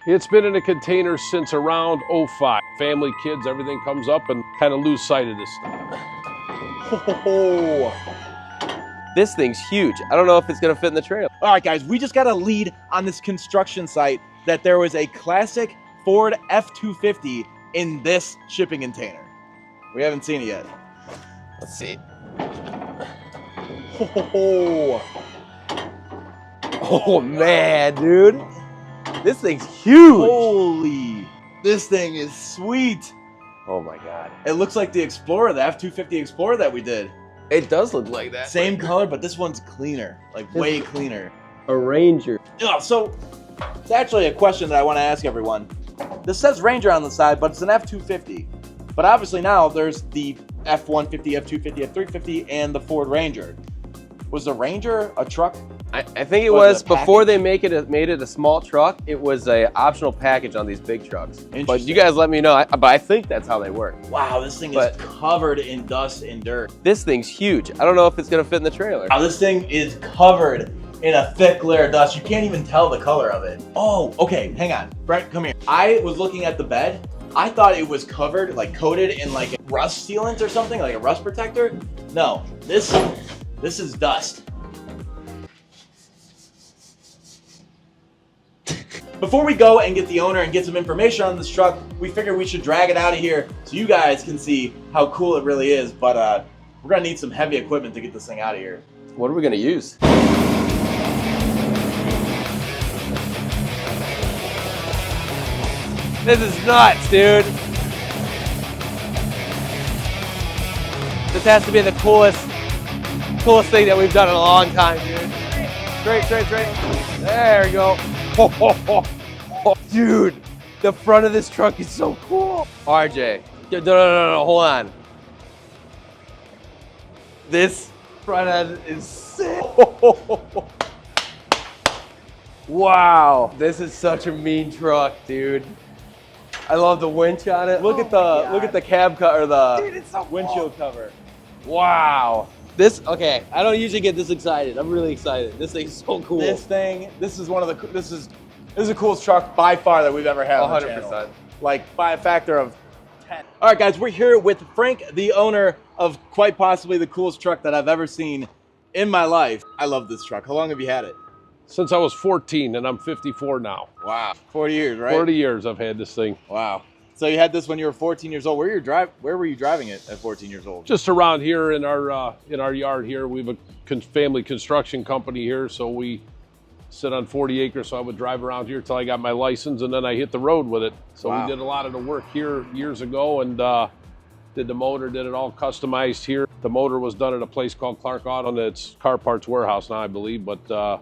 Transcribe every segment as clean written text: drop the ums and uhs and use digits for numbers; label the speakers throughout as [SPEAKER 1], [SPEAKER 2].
[SPEAKER 1] It's been in a container since around '05. Family, kids, everything comes up and kind of lose sight of this stuff.
[SPEAKER 2] Oh,
[SPEAKER 3] This thing's huge. I don't know if it's gonna fit in the trailer.
[SPEAKER 2] all right, guys, we just got a lead on this construction site that there was a classic Ford F250 in this shipping container. We haven't seen it yet.
[SPEAKER 3] Let's see. Oh man, dude. This thing's huge.
[SPEAKER 2] Holy, this thing is sweet.
[SPEAKER 3] Oh my God.
[SPEAKER 2] It looks like the Explorer, the F250 Explorer that we did.
[SPEAKER 3] It does look like that.
[SPEAKER 2] Same color, but this one's cleaner, like way cleaner.
[SPEAKER 3] A Ranger.
[SPEAKER 2] Yeah, so it's actually a question that I want to ask everyone. This says Ranger on the side, but it's an F250. But obviously now there's the F150, F250, F350, and the Ford Ranger. Was the Ranger a truck?
[SPEAKER 3] I think it
[SPEAKER 2] Was
[SPEAKER 3] was
[SPEAKER 2] it a
[SPEAKER 3] before they
[SPEAKER 2] package?
[SPEAKER 3] made it a small truck. It was a optional package on these big trucks. But
[SPEAKER 2] Interesting.
[SPEAKER 3] you guys let me know. But I think that's how they work.
[SPEAKER 2] Wow, this thing
[SPEAKER 3] But-
[SPEAKER 2] is covered in dust and dirt.
[SPEAKER 3] This thing's huge. I don't know if it's gonna fit in the trailer.
[SPEAKER 2] Wow, this thing is covered in a thick layer of dust. You can't even tell the color of it. Oh, okay, hang on. Brent, come here. I was looking at the bed. I thought it was covered, like coated in like a rust sealant or something, like a rust protector. No, this is dust. Before we go and get the owner and get some information on this truck, we figured we should drag it out of here so you guys can see how cool it really is. But we're gonna need some heavy equipment to get this thing out of here.
[SPEAKER 3] What are we gonna use? This is nuts, dude. This has to be the coolest thing that we've done in a long time, dude. Straight. There we go. Dude, the front of this truck is so cool. RJ, no, hold on. This front end is sick. Wow, this is such a mean truck, dude. I love the winch on it. Look at the cab cover, the
[SPEAKER 2] Dude, it's so
[SPEAKER 3] windshield cover. Wow. Okay, I don't usually get this excited. I'm really excited. This thing's so cool.
[SPEAKER 2] This is one of the, this is the coolest truck by far that we've ever had on the
[SPEAKER 3] 100%.
[SPEAKER 2] channel. Like by a factor of 10. All right, guys, we're here with Frank, the owner of quite possibly the coolest truck that I've ever seen in my life. I love this truck. How long have you had it?
[SPEAKER 1] Since I was 14 and I'm 54 now.
[SPEAKER 2] Wow. 40 years, right?
[SPEAKER 1] 40 years I've had this thing.
[SPEAKER 2] Wow. So you had this when you were 14 years old. Where were you driving it at 14 years old?
[SPEAKER 1] Just around here in our yard here. We have a family construction company here, so we sit on 40 acres. So I would drive around here till I got my license, and then I hit the road with it. So
[SPEAKER 2] Wow.
[SPEAKER 1] we did a lot of the work here years ago, and did the motor, did it all customized here. The motor was done at a place called Clark Auto, and it's Car Parts Warehouse now, I believe. But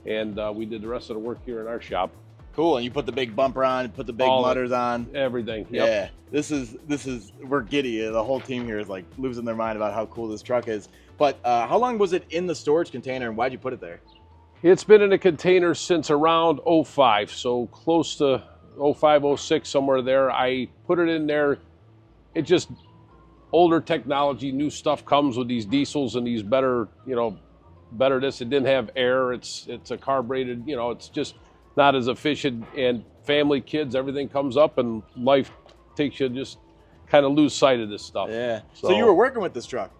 [SPEAKER 1] we did the rest of the work here in our shop.
[SPEAKER 2] Cool. And you put the big bumper on, put the big
[SPEAKER 1] All of it.
[SPEAKER 2] mutters on.
[SPEAKER 1] Everything. Yep.
[SPEAKER 2] Yeah, this is we're giddy. The whole team here is like losing their mind about how cool this truck is. But how long was it in the storage container, and why'd you put it there?
[SPEAKER 1] It's been in a container since around '05, so close to '05, '06, somewhere there. I put it in there. It just, older technology, new stuff comes with these diesels and these better this. It didn't have air. It's a carbureted, it's just not as efficient, and family, kids, everything comes up and life takes you, just kind of lose sight of this stuff.
[SPEAKER 2] Yeah. So you were working with this truck?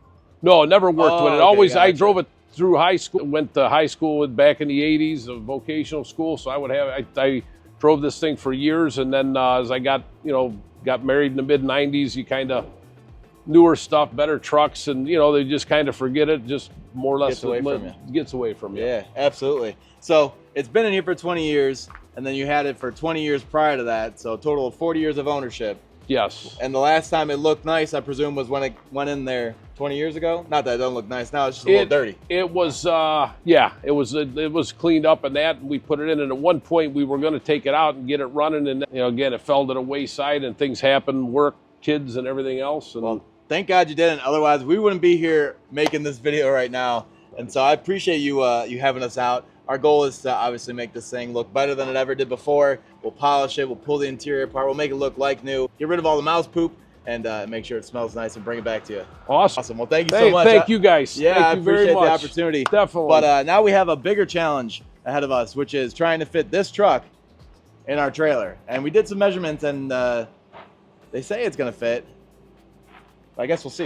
[SPEAKER 1] No, never worked with it.
[SPEAKER 2] Okay,
[SPEAKER 1] Always, I
[SPEAKER 2] gotcha.
[SPEAKER 1] drove it through high school. Went to high school back in the '80s, a vocational school. So I drove this thing for years, and then as I got married in the mid '90s, you kind of newer stuff, better trucks, and they just kind of forget it. Just more or less gets away from you.
[SPEAKER 2] Yeah, absolutely. So it's been in here for 20 years, and then you had it for 20 years prior to that. So a total of 40 years of ownership.
[SPEAKER 1] Yes.
[SPEAKER 2] And the last time it looked nice, I presume, was when it went in there 20 years ago. Not that it doesn't look nice now; it's just a little dirty.
[SPEAKER 1] It was, it was cleaned up, and that we put it in. And at one point, we were going to take it out and get it running, and again, it fell to the wayside, and things happened, work, kids, and everything else. And
[SPEAKER 2] Well, thank God you didn't. Otherwise, we wouldn't be here making this video right now. And so I appreciate you having us out. Our goal is to obviously make this thing look better than it ever did before. We'll polish it. We'll pull the interior apart. We'll make it look like new. Get rid of all the mouse poop and make sure it smells nice and bring it back to you.
[SPEAKER 1] awesome.
[SPEAKER 2] Well, thank you so much.
[SPEAKER 1] Thank you guys.
[SPEAKER 2] Yeah,
[SPEAKER 1] thank
[SPEAKER 2] I
[SPEAKER 1] you very
[SPEAKER 2] appreciate the
[SPEAKER 1] much.
[SPEAKER 2] opportunity.
[SPEAKER 1] Definitely.
[SPEAKER 2] But now we have a bigger challenge ahead of us, which is trying to fit this truck in our trailer. And we did some measurements, and they say it's gonna fit. I guess we'll see.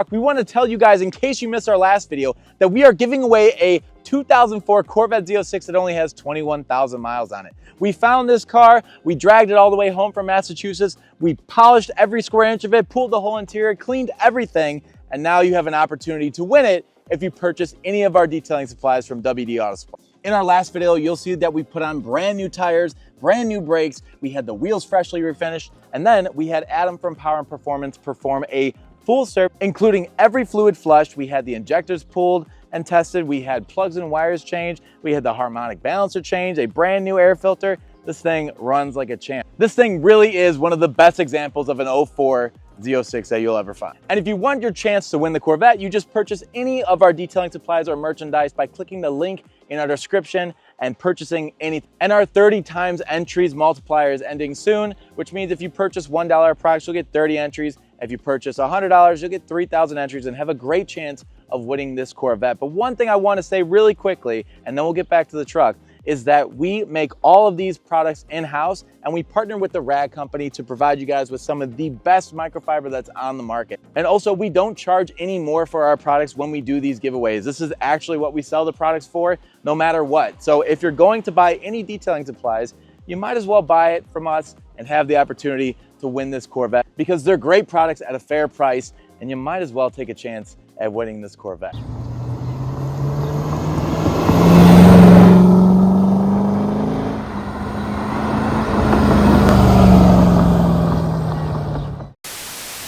[SPEAKER 2] We want to tell you guys, in case you missed our last video, that we are giving away a 2004 Corvette Z06 that only has 21,000 miles on it. We found this car, we dragged it all the way home from Massachusetts, we polished every square inch of it, pulled the whole interior, cleaned everything, and now you have an opportunity to win it if you purchase any of our detailing supplies from WD Autosport. In our last video, you'll see that we put on brand new tires, brand new brakes, we had the wheels freshly refinished, and then we had Adam from Power and Performance perform a full service, including every fluid flushed. We had the injectors pulled and tested. We had plugs and wires changed. We had the harmonic balancer changed, a brand new air filter. This thing runs like a champ. This thing really is one of the best examples of an 04 Z06 that you'll ever find. And if you want your chance to win the Corvette, you just purchase any of our detailing supplies or merchandise by clicking the link in our description and purchasing anything. And our 30 times entries multiplier is ending soon, which means if you purchase $1 of products, you'll get 30 entries. If you purchase $100, you'll get 3,000 entries and have a great chance of winning this Corvette. But one thing I want to say really quickly, and then we'll get back to the truck, is that we make all of these products in-house, and we partner with the Rag Company to provide you guys with some of the best microfiber that's on the market. And also, we don't charge any more for our products when we do these giveaways. This is actually what we sell the products for, no matter what. So if you're going to buy any detailing supplies, you might as well buy it from us and have the opportunity to win this Corvette, because they're great products at a fair price, and you might as well take a chance at winning this Corvette.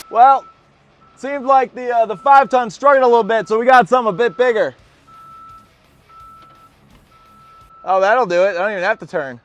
[SPEAKER 2] Well, seems like the 5-ton struggled a little bit, so we got something a bit bigger. Oh, that'll do it. I don't even have to turn.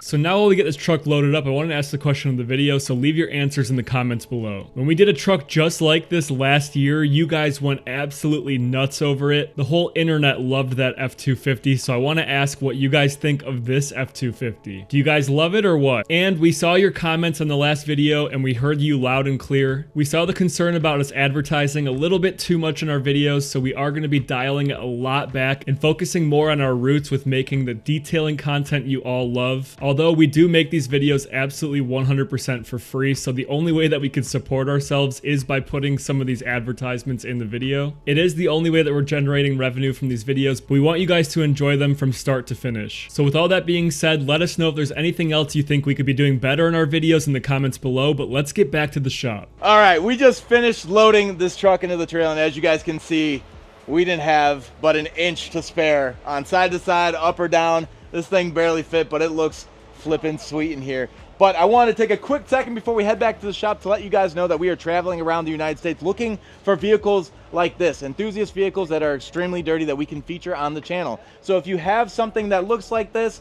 [SPEAKER 4] So now while we get this truck loaded up, I wanted to ask the question of the video, so leave your answers in the comments below. When we did a truck just like this last year, you guys went absolutely nuts over it. The whole internet loved that F250, so I want to ask what you guys think of this F250. Do you guys love it or what? And we saw your comments on the last video, and we heard you loud and clear. We saw the concern about us advertising a little bit too much in our videos, so we are going to be dialing it a lot back and focusing more on our roots with making the detailing content you all love. Although we do make these videos absolutely 100% for free, so the only way that we can support ourselves is by putting some of these advertisements in the video. It is the only way that we're generating revenue from these videos, but we want you guys to enjoy them from start to finish. So with all that being said, let us know if there's anything else you think we could be doing better in our videos in the comments below, but let's get back to the shop.
[SPEAKER 2] All right, we just finished loading this truck into the trailer, and as you guys can see, we didn't have but an inch to spare on side to side, up or down. This thing barely fit, but it looks flipping sweet in here. But I want to take a quick second before we head back to the shop to let you guys know that we are traveling around the United States looking for vehicles like this, enthusiast vehicles that are extremely dirty that we can feature on the channel. So if you have something that looks like this,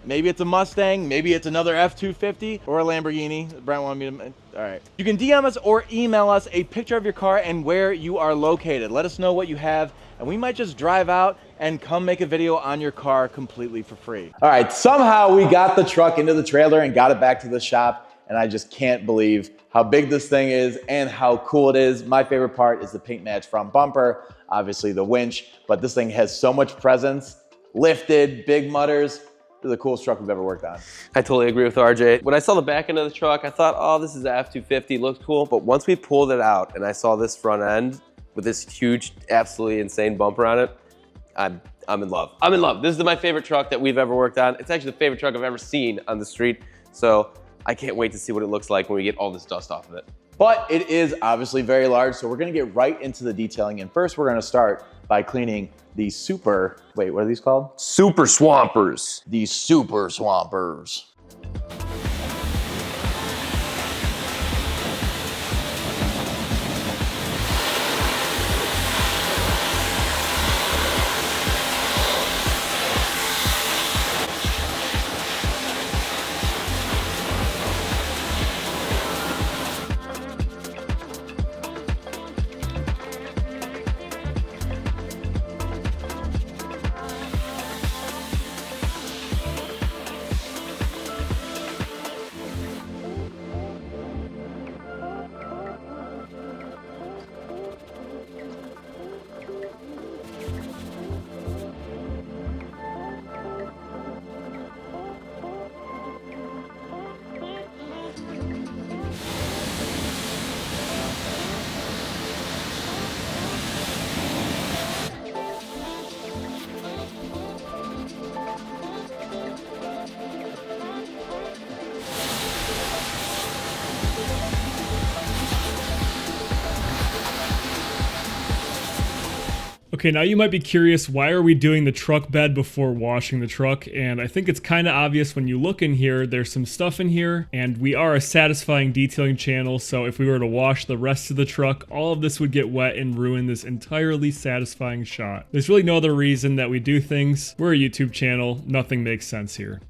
[SPEAKER 2] maybe it's a Mustang, maybe it's another F250 or a Lamborghini. Brent wanted me to, all right. You can DM us or email us a picture of your car and where you are located. Let us know what you have, and we might just drive out and come make a video on your car completely for free. All right, somehow we got the truck into the trailer and got it back to the shop, and I just can't believe how big this thing is and how cool it is. My favorite part is the paint match front bumper, obviously the winch, but this thing has so much presence, lifted, big mutters. This is the coolest truck we've ever worked on.
[SPEAKER 3] I totally agree with RJ. When I saw the back end of the truck, I thought, oh, this is an F250, looks cool. But once we pulled it out and I saw this front end with this huge, absolutely insane bumper on it, I'm in love. I'm in love. This is my favorite truck that we've ever worked on. It's actually the favorite truck I've ever seen on the street. So I can't wait to see what it looks like when we get all this dust off of it.
[SPEAKER 2] But it is obviously very large, so we're gonna get right into the detailing. And first we're gonna start by cleaning the super, wait, what are these called?
[SPEAKER 3] Super Swampers.
[SPEAKER 2] The Super Swampers.
[SPEAKER 4] Okay, now you might be curious, why are we doing the truck bed before washing the truck? And I think it's kind of obvious when you look in here. There's some stuff in here, and we are a satisfying detailing channel, so if we were to wash the rest of the truck, all of this would get wet and ruin this entirely satisfying shot. There's really no other reason that we do things. We're a YouTube channel. Nothing makes sense here.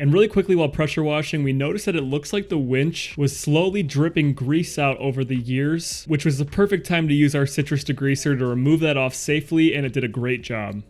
[SPEAKER 4] And really quickly while pressure washing, we noticed that it looks like the winch was slowly dripping grease out over the years, which was the perfect time to use our citrus degreaser to remove that off safely, and it did a great job.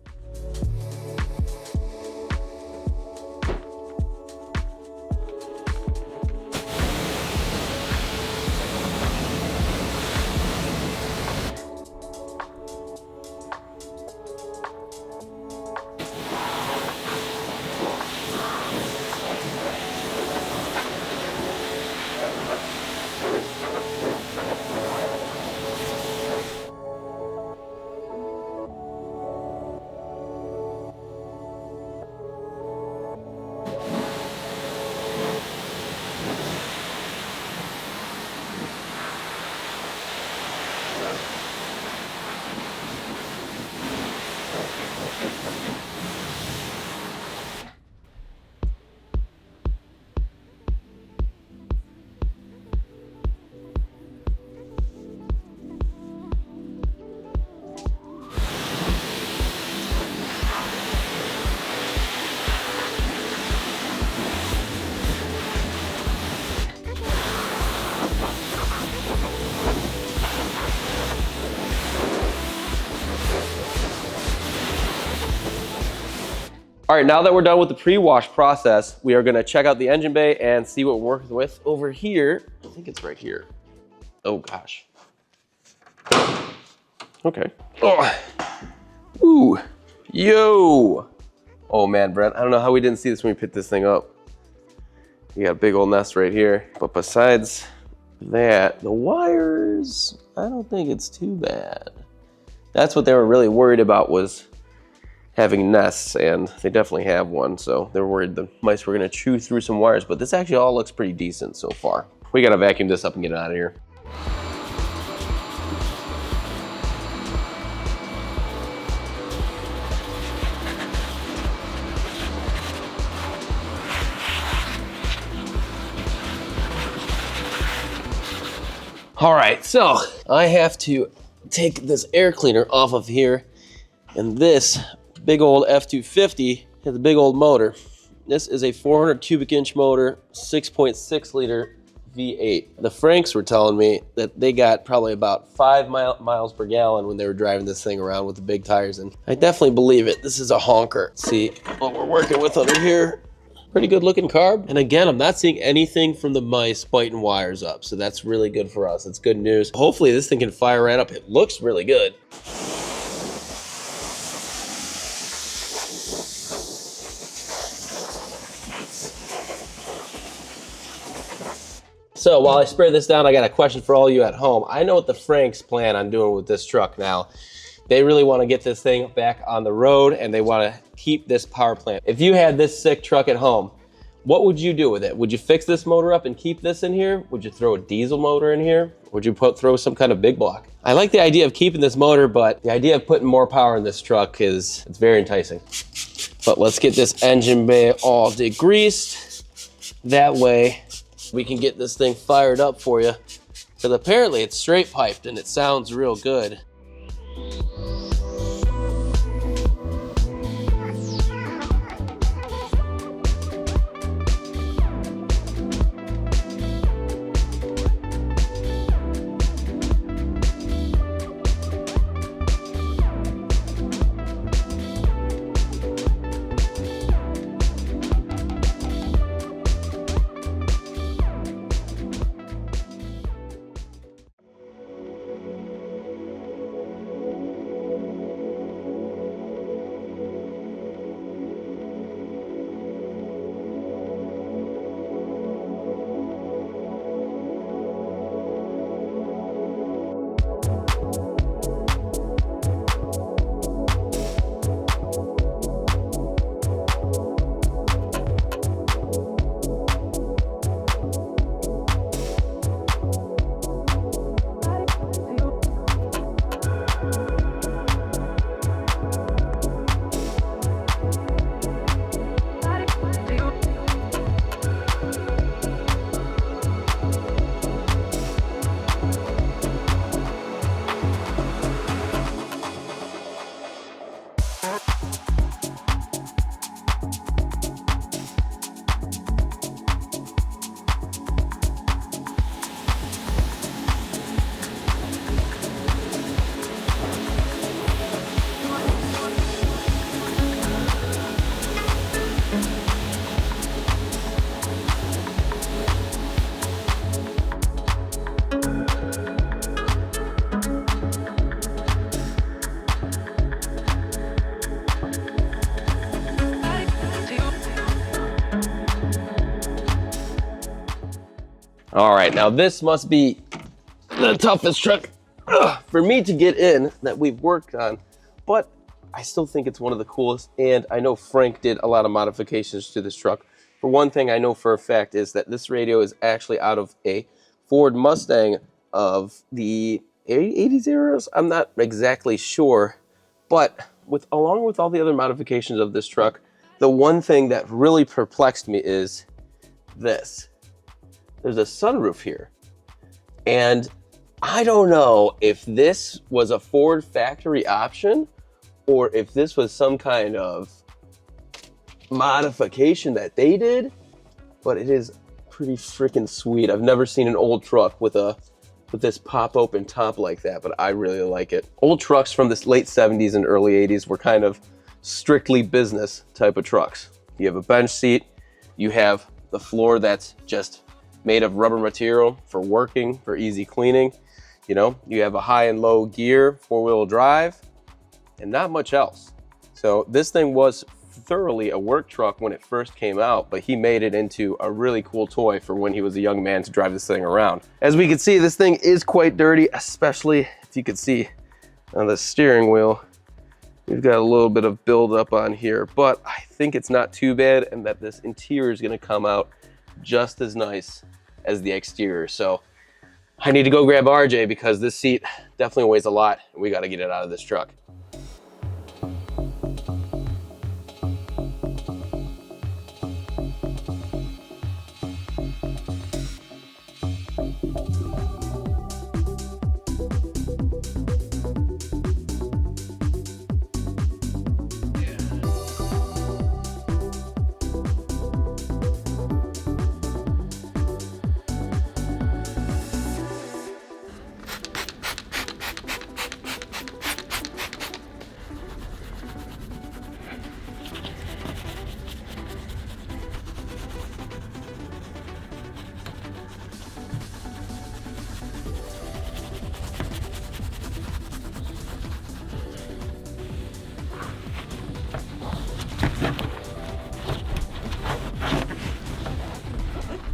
[SPEAKER 3] All right, now that we're done with the pre-wash process, we are gonna check out the engine bay and see what we're working with over here. I think it's right here. Oh gosh. Okay. Oh. Ooh. Yo. Oh man, Brent, I don't know how we didn't see this when we picked this thing up. You got a big old nest right here. But besides that, the wires, I don't think it's too bad. That's what they were really worried about, was having nests, and they definitely have one, so they're worried the mice were gonna chew through some wires, but this actually all looks pretty decent so far. We gotta vacuum this up and get it out of here. All right, so I have to take this air cleaner off of here, and this big old F250 has a big old motor. This is a 400 cubic inch motor, 6.6 liter V8. The Franks were telling me that they got probably about 5 miles per gallon when they were driving this thing around with the big tires, and I definitely believe it. This is a honker. Let's see what we're working with under here. Pretty good looking carb. And again, I'm not seeing anything from the mice biting wires up, so that's really good for us. It's good news. Hopefully this thing can fire right up. It looks really good. So while I spray this down, I got a question for all you at home. I know what the Franks plan on doing with this truck now. They really want to get this thing back on the road, and they want to keep this power plant. If you had this sick truck at home, what would you do with it? Would you fix this motor up and keep this in here? Would you throw a diesel motor in here? Would you throw some kind of big block? I like the idea of keeping this motor, but the idea of putting more power in this truck it's very enticing. But let's get this engine bay all degreased. That way we can get this thing fired up for you. Because apparently it's straight piped and it sounds real good. All right, now this must be the toughest truck for me to get in that we've worked on, but I still think it's one of the coolest, and I know Frank did a lot of modifications to this truck. For one thing I know for a fact is that this radio is actually out of a Ford Mustang of the 80s eras. I'm not exactly sure, but along with all the other modifications of this truck, the one thing that really perplexed me is this. There's a sunroof here, and I don't know if this was a Ford factory option or if this was some kind of modification that they did, but it is pretty freaking sweet. I've never seen an old truck with this pop open top like that, but I really like it. Old trucks from the late 70s and early 80s were kind of strictly business type of trucks. You have a bench seat, you have the floor that's just made of rubber material for working, for easy cleaning. You know, you have a high and low gear, 4-wheel drive, and not much else. So this thing was thoroughly a work truck when it first came out, but he made it into a really cool toy for when he was a young man to drive this thing around. As we can see, this thing is quite dirty, especially if you can see on the steering wheel. We've got a little bit of buildup on here, but I think it's not too bad, and that this interior is gonna come out just as nice as the exterior. So I need to go grab RJ because this seat definitely weighs a lot, and we got to get it out of this truck.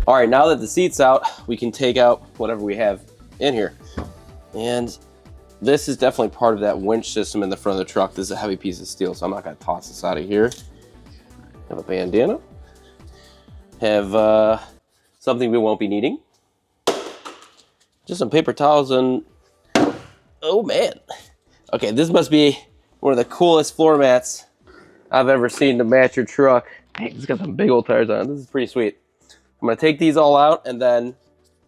[SPEAKER 3] All right, now that the seat's out, we can take out whatever we have in here. And this is definitely part of that winch system in the front of the truck. This is a heavy piece of steel, so I'm not gonna toss this out of here. Have a bandana. Have something we won't be needing. Just some paper towels and, oh man. Okay, this must be one of the coolest floor mats I've ever seen to match your truck. Hey, it's got some big old tires on it. This is pretty sweet. I'm gonna take these all out, and then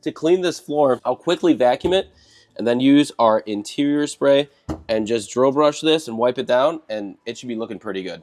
[SPEAKER 3] to clean this floor, I'll quickly vacuum it and then use our interior spray and just drill brush this and wipe it down, and it should be looking pretty good.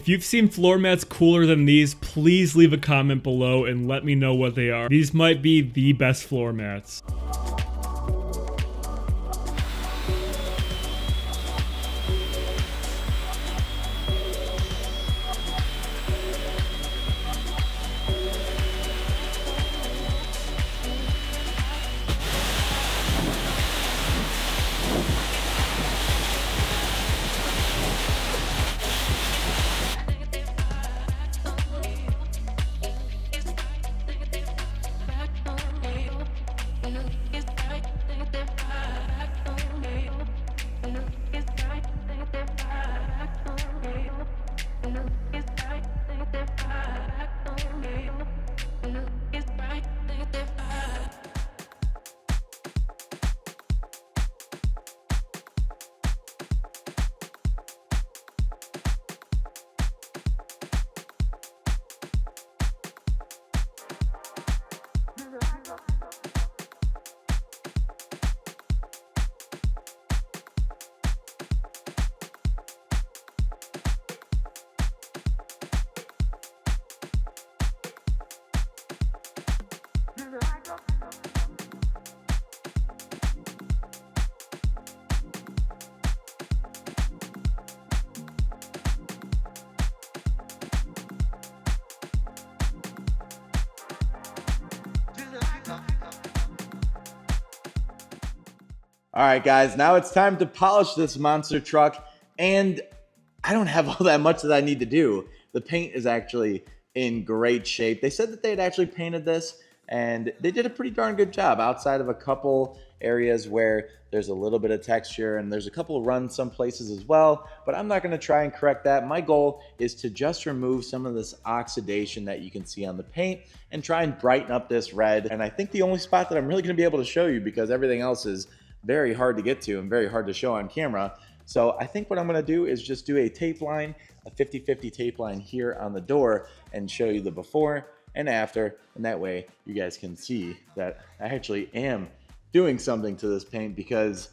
[SPEAKER 4] If you've seen floor mats cooler than these, please leave a comment below and let me know what they are. These might be the best floor mats.
[SPEAKER 2] All right, guys, now it's time to polish this monster truck, and I don't have all that much that I need to do. The paint is actually in great shape. They said that they had actually painted this, and they did a pretty darn good job outside of a couple areas where there's a little bit of texture, and there's a couple of runs some places as well, but I'm not gonna try and correct that. My goal is to just remove some of this oxidation that you can see on the paint and try and brighten up this red. And I think the only spot that I'm really gonna be able to show you, because everything else is very hard to get to and very hard to show on camera. So I think what I'm gonna do is just do a tape line, a 50-50 tape line here on the door, and show you the before and after, and that way you guys can see that I actually am doing something to this paint, because,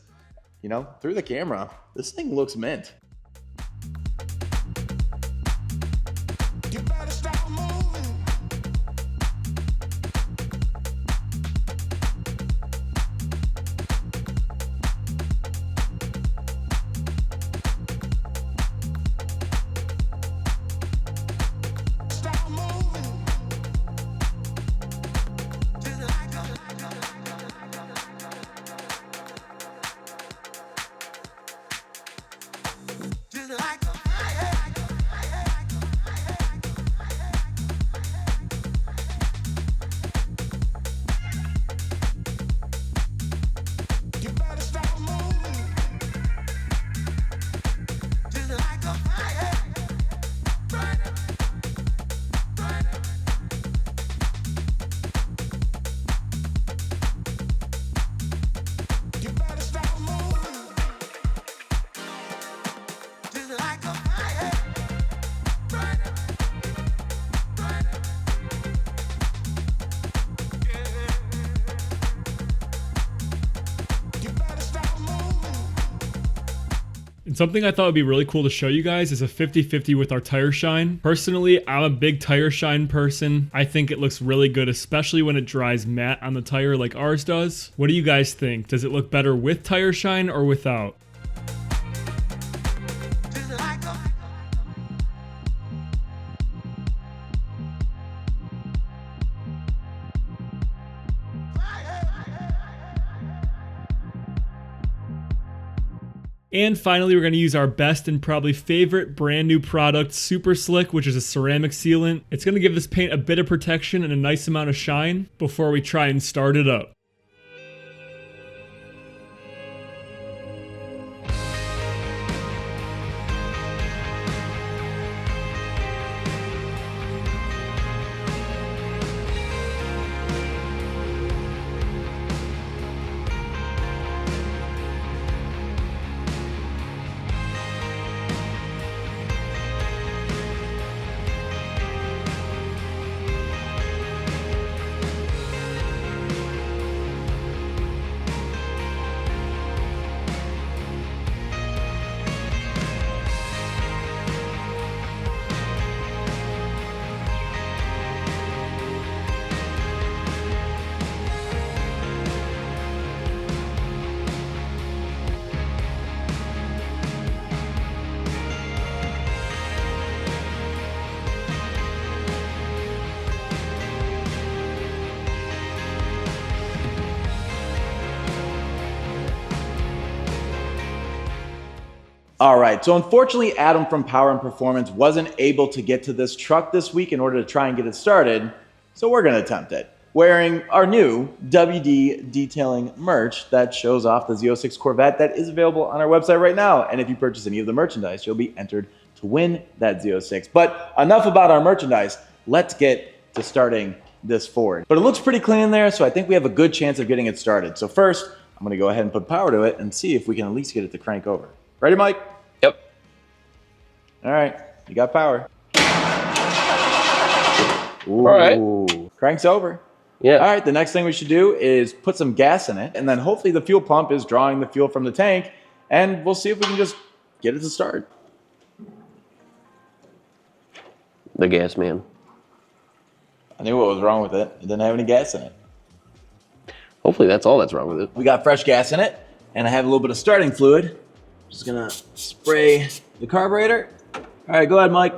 [SPEAKER 2] you know, through the camera, this thing looks mint.
[SPEAKER 5] You better stop moving. Stop moving. Just like a you better stop moving. Just like a fire. Burn it. Burn it. You better stop moving. Just like a fire. Burn it. Burn it. Yeah. You better stop moving.
[SPEAKER 4] And something I thought would be really cool to show you guys is a 50-50 with our tire shine. Personally, I'm a big tire shine person. I think it looks really good, especially when it dries matte on the tire like ours does. What do you guys think? Does it look better with tire shine or without?
[SPEAKER 5] Just like a
[SPEAKER 4] And finally, we're going to use our best and probably favorite brand new product, Super Slick, which is a ceramic sealant. It's going to give this paint a bit of protection and a nice amount of shine before we try and start it up.
[SPEAKER 2] All right, so unfortunately, Adam from Power and Performance wasn't able to get to this truck this week in order to try and get it started, so we're gonna attempt it. Wearing our new WD detailing merch that shows off the Z06 Corvette that is available on our website right now. And if you purchase any of the merchandise, you'll be entered to win that Z06. But enough about our merchandise, let's get to starting this Ford. But it looks pretty clean in there, so I think we have a good chance of getting it started. So first, I'm gonna go ahead and put power to it and see if we can at least get it to crank over. Ready, Mike?
[SPEAKER 3] Yep.
[SPEAKER 2] All right, you got power. Ooh,
[SPEAKER 3] All right.
[SPEAKER 2] Cranks over.
[SPEAKER 3] Yeah.
[SPEAKER 2] All right, the next thing we should do is put some gas in it, and then hopefully the fuel pump is drawing the fuel from the tank, and we'll see if we can just get it to start.
[SPEAKER 3] The gas man.
[SPEAKER 2] I knew what was wrong with it. It didn't have any gas in it.
[SPEAKER 3] Hopefully that's all that's wrong with it.
[SPEAKER 2] We got fresh gas in it, and I have a little bit of starting fluid. Just gonna spray the carburetor. All right, go ahead, Mike.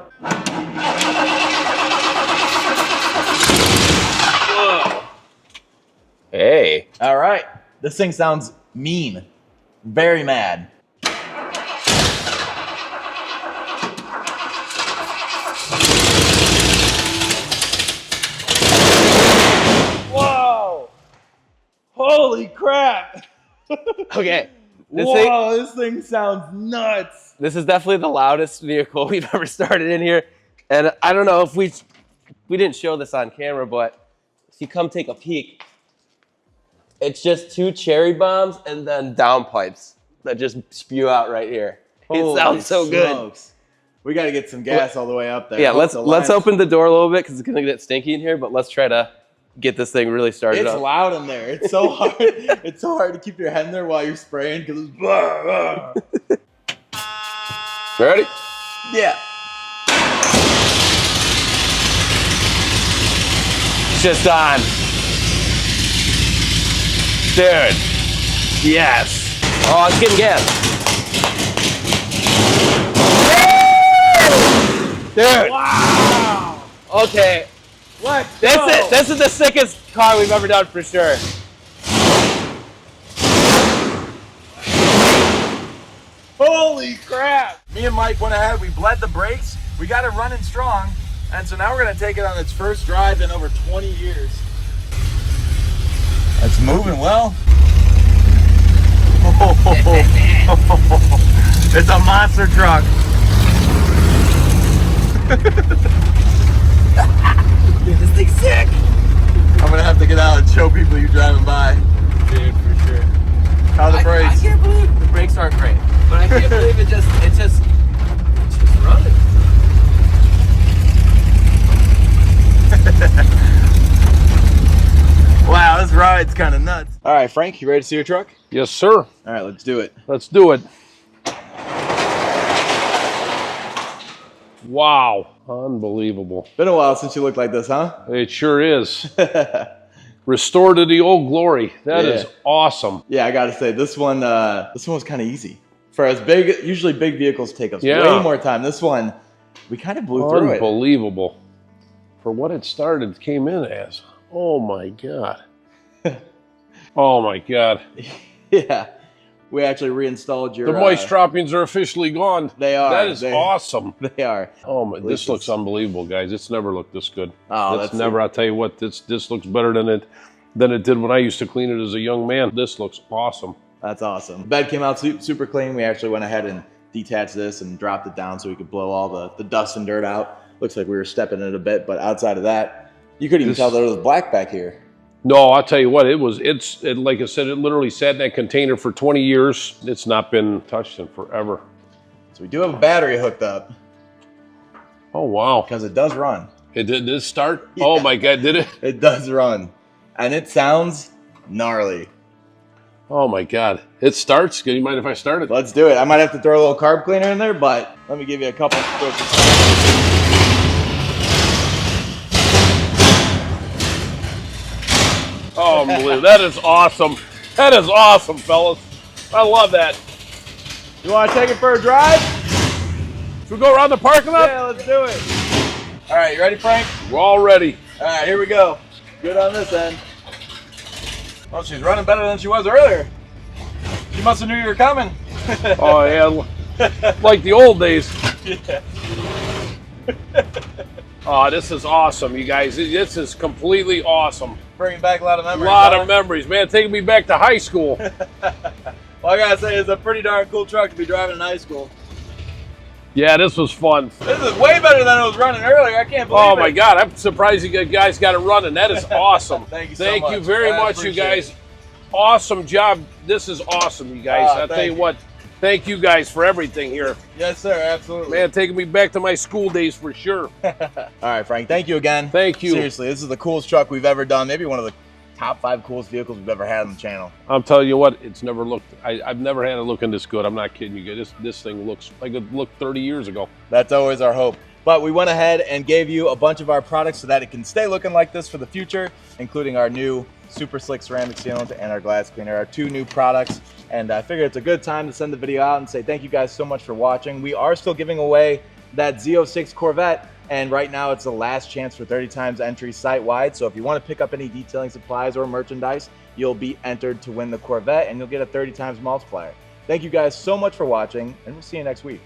[SPEAKER 3] Whoa. Hey.
[SPEAKER 2] All right, this thing sounds mean, very mad. Whoa! Holy crap!
[SPEAKER 3] Okay.
[SPEAKER 2] This thing sounds nuts.
[SPEAKER 3] This is definitely the loudest vehicle we've ever started in here. And I don't know if we didn't show this on camera, but if you come take a peek, it's just 2 cherry bombs and then downpipes that just spew out right here. It sounds so good.
[SPEAKER 2] We got to get some gas all the way up there.
[SPEAKER 3] Yeah, let's open the door a little bit because it's gonna get stinky in here, but let's try to get this thing really started
[SPEAKER 2] It's
[SPEAKER 3] up.
[SPEAKER 2] loud in there. It's so hard. It's so hard to keep your head in there while you're spraying because it's blah, blah.
[SPEAKER 3] Ready?
[SPEAKER 2] Yeah.
[SPEAKER 3] It's just on. Dude. Yes. Oh, it's getting gas. Dude.
[SPEAKER 2] Wow.
[SPEAKER 3] Okay.
[SPEAKER 2] Let's go.
[SPEAKER 3] This is the sickest car we've ever done for sure.
[SPEAKER 2] Holy crap. Me and Mike went ahead. We bled the brakes. We got it running strong. And so now we're going to take it on its first drive in over 20 years. It's moving well. It's a monster truck. Dude, this thing's sick. I'm gonna have to get out and show people you driving by.
[SPEAKER 3] Dude, for sure.
[SPEAKER 2] How are the brakes?
[SPEAKER 3] I can't believe the brakes aren't great, but I can't believe it's just running.
[SPEAKER 2] Wow, this ride's kind of nuts. All right, Frank, you ready to see your truck?
[SPEAKER 1] Yes, sir.
[SPEAKER 2] All right, let's do it.
[SPEAKER 1] Let's do it. Wow. Unbelievable.
[SPEAKER 2] Been a while since you looked like this, huh?
[SPEAKER 1] It sure is. Restored to the old glory. That is awesome.
[SPEAKER 2] Yeah, I gotta say this one was kind of easy. For as big, usually big vehicles take us
[SPEAKER 1] Yeah.
[SPEAKER 2] way more time. This one, we kind of blew through it.
[SPEAKER 1] Unbelievable. For what it started, came in as. Oh my God. Oh my God.
[SPEAKER 2] Yeah, we actually reinstalled your.
[SPEAKER 1] The moist droppings are officially gone.
[SPEAKER 2] They are.
[SPEAKER 1] That is awesome.
[SPEAKER 2] They are.
[SPEAKER 1] Oh my, this looks unbelievable, guys. It's never looked this good.
[SPEAKER 2] Oh,
[SPEAKER 1] that's never. I'll tell you what, this looks better than it did when I used to clean it as a young man. This looks awesome.
[SPEAKER 2] That's awesome. The bed came out super clean. We actually went ahead and detached this and dropped it down so we could blow all the dust and dirt out. Looks like we were stepping it a bit, but outside of that, you couldn't even tell that it was black back here.
[SPEAKER 1] No, I'll tell you what, it's like I said, it literally sat in that container for 20 years. It's not been touched in forever.
[SPEAKER 2] So we do have a battery hooked up
[SPEAKER 1] Oh, wow.
[SPEAKER 2] because it does run.
[SPEAKER 1] It did start?
[SPEAKER 2] Yeah.
[SPEAKER 1] Oh my God, did it?
[SPEAKER 2] It does run. And it sounds gnarly.
[SPEAKER 1] Oh my God. It starts? Do you mind if I start it?
[SPEAKER 2] Let's do it. I might have to throw a little carb cleaner in there, but let me give you a couple strokes.
[SPEAKER 1] Oh, unbelievable. That is awesome. That is awesome, fellas. I love that.
[SPEAKER 2] You want to take it for a drive?
[SPEAKER 1] Should we go around the parking lot?
[SPEAKER 2] Yeah, let's do it. All right, you ready, Frank?
[SPEAKER 1] We're all ready.
[SPEAKER 2] All right, here we go. Good on this end. Well, she's running better than she was earlier. She must have knew you were coming.
[SPEAKER 1] Oh, yeah. like the old days.
[SPEAKER 2] Yeah.
[SPEAKER 1] Oh, this is awesome, you guys. This is completely awesome.
[SPEAKER 2] Bringing back a lot of
[SPEAKER 1] A
[SPEAKER 2] memories.
[SPEAKER 1] lot
[SPEAKER 2] huh?
[SPEAKER 1] of memories, man. Taking me back to high school.
[SPEAKER 2] Well, I gotta say, it's a pretty darn cool truck to be driving in high school.
[SPEAKER 1] Yeah, this was fun.
[SPEAKER 2] This is way better than it was running earlier. I can't believe it.
[SPEAKER 1] Oh my God, I'm surprised you guys got it running. That is awesome.
[SPEAKER 2] Thank you so
[SPEAKER 1] Thank you
[SPEAKER 2] much.
[SPEAKER 1] very
[SPEAKER 2] I
[SPEAKER 1] much, you
[SPEAKER 2] appreciate
[SPEAKER 1] guys.
[SPEAKER 2] it.
[SPEAKER 1] Awesome job. This is awesome, you guys. I'll tell
[SPEAKER 2] thank
[SPEAKER 1] you
[SPEAKER 2] you.
[SPEAKER 1] what. Thank you guys for everything here.
[SPEAKER 2] Yes, sir. Absolutely.
[SPEAKER 1] Man, taking me back to my school days for sure.
[SPEAKER 2] All right, Frank. Thank you again.
[SPEAKER 1] Thank you.
[SPEAKER 2] Seriously, this is the coolest truck we've ever done. Maybe one of the top 5 coolest vehicles we've ever had on the channel.
[SPEAKER 1] I'm telling you what, it's never looked. I've never had it looking this good. I'm not kidding you guys. This thing looks like it looked 30 years ago.
[SPEAKER 2] That's always our hope. But we went ahead and gave you a bunch of our products so that it can stay looking like this for the future, including our new super slick ceramic sealant and our glass cleaner, our 2 new products. And I figured it's a good time to send the video out and say thank you guys so much for watching. We are still giving away that Z06 Corvette, and right now it's the last chance for 30 times entry site-wide. So if you want to pick up any detailing supplies or merchandise, you'll be entered to win the Corvette, and you'll get a 30 times multiplier. Thank you guys so much for watching, and we'll see you next week.